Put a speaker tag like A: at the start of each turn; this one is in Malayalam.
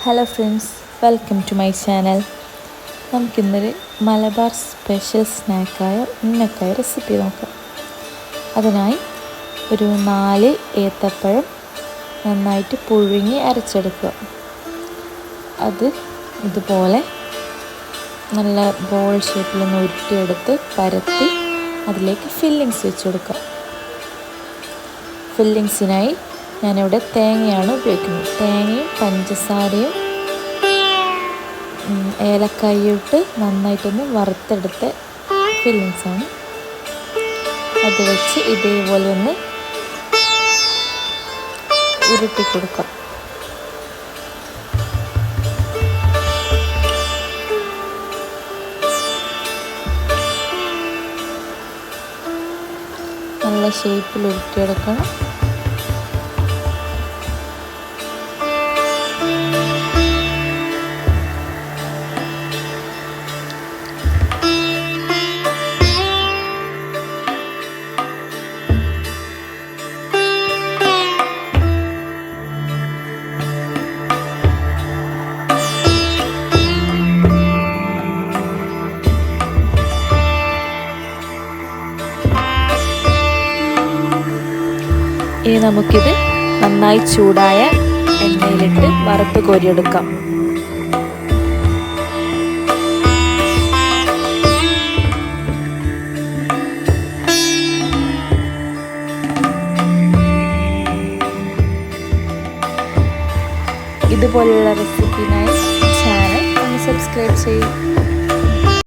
A: Hello friends, welcome to my channel. നമുക്കിന്നൊരു മലബാർ സ്പെഷ്യൽ സ്നാക്കായ ഉന്നക്കായ റെസിപ്പി നോക്കാം. അതിനായി ഒരു 4 ഏത്തപ്പഴം നന്നായിട്ട് പുഴുങ്ങി അരച്ചെടുക്കുക. അത് ഇതുപോലെ നല്ല ബോൾ ഷേപ്പിലൊന്ന് ഉരുട്ടിയെടുത്ത് പരത്തി അതിലേക്ക് ഫില്ലിങ്സ് വെച്ച് കൊടുക്കുക. ഫില്ലിങ്സിനായി ഞാനിവിടെ തേങ്ങയാണ് ഉപയോഗിക്കുന്നത്. തേങ്ങയും പഞ്ചസാരയും ഏലക്കായും ഇട്ട് നന്നായിട്ടൊന്ന് വറുത്തെടുത്ത ഫില്ലിങ്സാണ്. അത് വെച്ച് ഇതേപോലെ ഒന്ന് ഉരുട്ടി കൊടുക്കാം. നല്ല ഷേപ്പിൽ ഉരുട്ടിയെടുക്കണം. ഇനി നമുക്കിത് നന്നായി ചൂടായ എണ്ണയിലിട്ട് വറുത്ത് കോരിയെടുക്കാം. ഇതുപോലുള്ള റെസിപ്പിനായി ചാനൽ ഒന്ന് സബ്സ്ക്രൈബ് ചെയ്യും.